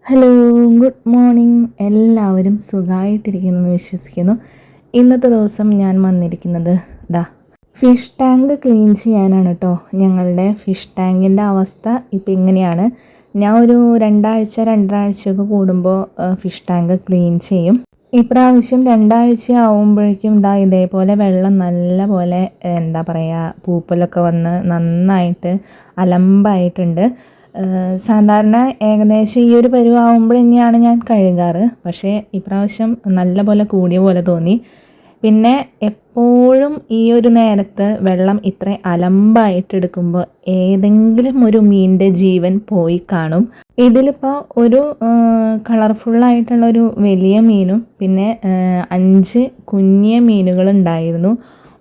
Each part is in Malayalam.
Hello, good morning. എല്ലാവരും സുഖമായിട്ടിരിക്കുന്നെന്ന് വിശ്വസിക്കുന്നു. ഇന്നത്തെ ദിവസം ഞാൻ വന്നിരിക്കുന്നത് ഫിഷ് ടാങ്ക് ക്ലീൻ ചെയ്യാനാണ് കേട്ടോ. ഞങ്ങളുടെ ഫിഷ് ടാങ്കിൻ്റെ അവസ്ഥ ഇപ്പം ഇങ്ങനെയാണ്. ഞാൻ ഒരു രണ്ടാഴ്ചയൊക്കെ കൂടുമ്പോൾ ഫിഷ് ടാങ്ക് ക്ലീൻ ചെയ്യും. ഇപ്രാവശ്യം രണ്ടാഴ്ച ആവുമ്പോഴേക്കും ഇതേപോലെ വെള്ളം നല്ല പോലെ എന്താ പറയുക, പൂപ്പലൊക്കെ വന്ന് നന്നായിട്ട് അലമ്പായിട്ടുണ്ട്. സാധാരണ ഏകദേശം ഈ ഒരു പരുവാകുമ്പോൾ തന്നെയാണ് ഞാൻ കഴുകാറ്. പക്ഷേ ഇപ്രാവശ്യം നല്ല പോലെ കൂടിയ പോലെ തോന്നി. പിന്നെ എപ്പോഴും ഈ ഒരു നേരത്ത് വെള്ളം ഇത്ര അലമ്പായിട്ടെടുക്കുമ്പോൾ ഏതെങ്കിലും ഒരു മീനിൻ്റെ ജീവൻ പോയി കാണും. ഇതിലിപ്പോൾ ഒരു കളർഫുള്ളായിട്ടുള്ളൊരു വലിയ മീനും പിന്നെ 5 കുഞ്ഞിയ മീനുകളുണ്ടായിരുന്നു.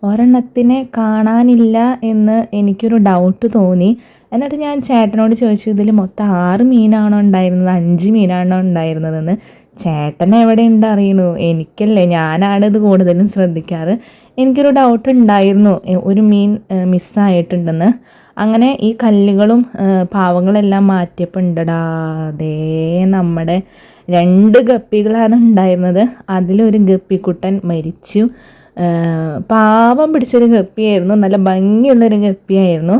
ഒരെണ്ണത്തിനെ കാണാനില്ല എന്ന് എനിക്കൊരു ഡൗട്ട് തോന്നി. എന്നിട്ട് ഞാൻ ചേട്ടനോട് ചോദിച്ചു, ഇതിൽ മൊത്തം 6 മീനാണോ ഉണ്ടായിരുന്നത് 5 മീനാണോ ഉണ്ടായിരുന്നതെന്ന്. ചേട്ടൻ എവിടെ ഉണ്ട് അറിയണു, എനിക്കല്ലേ, ഞാനാണ് ഇത് കൂടുതലും ശ്രദ്ധിക്കാറ്. എനിക്കൊരു ഡൗട്ട് ഉണ്ടായിരുന്നു ഒരു മീൻ മിസ്സായിട്ടുണ്ടെന്ന്. അങ്ങനെ ഈ കല്ലുകളും പാവങ്ങളെല്ലാം മാറ്റിയപ്പോൾ ഉണ്ടടാ, അതേ നമ്മുടെ 2 ഗപ്പികളാണ് ഉണ്ടായിരുന്നത്. അതിലൊരു ഗപ്പിക്കുട്ടൻ മരിച്ചു. പാവം പിടിച്ചൊരു ഗപ്പിയായിരുന്നു, നല്ല ഭംഗിയുള്ളൊരു ഗപ്പിയായിരുന്നു.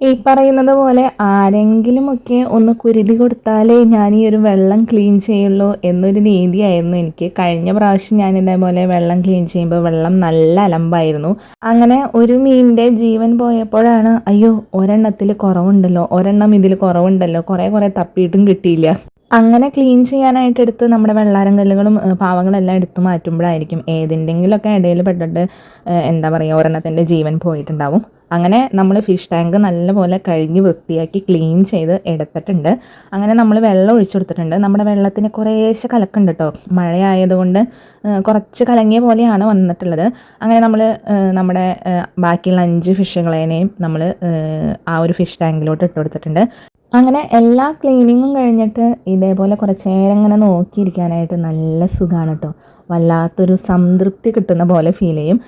ഈ പറയുന്നത് പോലെ ആരെങ്കിലുമൊക്കെ ഒന്ന് കുരുതി കൊടുത്താലേ ഞാൻ ഈ ഒരു വെള്ളം ക്ലീൻ ചെയ്യുള്ളൂ എന്നൊരു രീതിയായിരുന്നു എനിക്ക്. കഴിഞ്ഞ പ്രാവശ്യം ഞാൻ ഇതേപോലെ വെള്ളം ക്ലീൻ ചെയ്യുമ്പോൾ വെള്ളം നല്ല അലമ്പായിരുന്നു. അങ്ങനെ ഒരു മീനിൻ്റെ ജീവൻ പോയപ്പോഴാണ്, അയ്യോ ഒരെണ്ണത്തിൽ കുറവുണ്ടല്ലോ, ഒരെണ്ണം ഇതിൽ കുറവുണ്ടല്ലോ, കുറേ തപ്പിയിട്ടും കിട്ടിയില്ല. അങ്ങനെ ക്ലീൻ ചെയ്യാനായിട്ട് എടുത്ത് നമ്മുടെ വെള്ളാരം കല്ലുകളും പാവങ്ങളെല്ലാം എടുത്തു മാറ്റുമ്പോഴായിരിക്കും ഏതിൻ്റെങ്കിലുമൊക്കെ ഇടയിൽ പെട്ടിട്ട് എന്താ പറയുക, ഒരെണ്ണത്തിൻ്റെ ജീവൻ പോയിട്ടുണ്ടാവും. അങ്ങനെ നമ്മൾ ഫിഷ് ടാങ്ക് നല്ലപോലെ കഴുകി വൃത്തിയാക്കി ക്ലീൻ ചെയ്ത് എടുത്തിട്ടുണ്ട്. അങ്ങനെ നമ്മൾ വെള്ളം ഒഴിച്ചു കൊടുത്തിട്ടുണ്ട്. നമ്മുടെ വെള്ളത്തിന് കുറേശ്ശെ കലക്കുണ്ട് കേട്ടോ. മഴയായതുകൊണ്ട് കുറച്ച് കലങ്ങിയ പോലെയാണ് വന്നിട്ടുള്ളത്. അങ്ങനെ നമ്മൾ നമ്മുടെ ബാക്കിയുള്ള 5 ഫിഷുകളേനെയും നമ്മൾ ആ ഒരു ഫിഷ് ടാങ്കിലോട്ട് ഇട്ട് കൊടുത്തിട്ടുണ്ട്. അങ്ങനെ എല്ലാ ക്ലീനിങ്ങും കഴിഞ്ഞിട്ട് ഇതേപോലെ കുറച്ച് നേരം ഇങ്ങനെ നോക്കിയിരിക്കാനായിട്ട് നല്ല സുഖമാണ് കേട്ടോ. വല്ലാത്തൊരു സംതൃപ്തി കിട്ടുന്ന പോലെ ഫീൽ ചെയ്യും.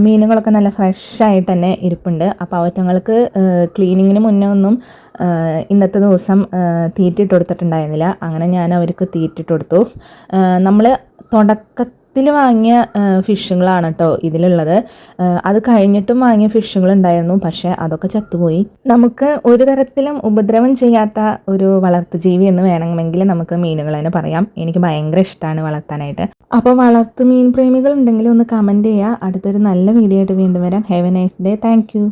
മീനുകളൊക്കെ നല്ല ഫ്രഷായിട്ട് തന്നെ ഇരിപ്പുണ്ട്. അപ്പോൾ അവറ്റങ്ങൾക്ക് ക്ലീനിങ്ങിന് മുന്നേ ഒന്നും ഇന്നത്തെ ദിവസം തീറ്റിട്ട് കൊടുത്തിട്ടുണ്ടായിരുന്നില്ല. അങ്ങനെ ഞാൻ അവർക്ക് തീറ്റിട്ട് കൊടുത്തു. നമ്മൾ തുടക്കത്തിൽ വാങ്ങിയ ഫിഷുകളാണ് കേട്ടോ ഇതിലുള്ളത്. അത് കഴിഞ്ഞിട്ടും വാങ്ങിയ ഫിഷുകളുണ്ടായിരുന്നു, പക്ഷേ അതൊക്കെ ചത്തുപോയി. നമുക്ക് ഒരു തരത്തിലും ഉപദ്രവം ചെയ്യാത്ത ഒരു വളർത്തുജീവി എന്ന് വേണമെങ്കിൽ നമുക്ക് മീനുകളെന്ന് പറയാം. എനിക്ക് ഭയങ്കര ഇഷ്ടമാണ് വളർത്താനായിട്ട്. അപ്പോൾ വളർത്തു മീൻ പ്രേമികൾ ഉണ്ടെങ്കിൽ ഒന്ന് കമൻറ്റ് ചെയ്യുക. അടുത്തൊരു നല്ല വീഡിയോ ആയിട്ട് വീണ്ടും വരാം. Have A nice day. Thank you.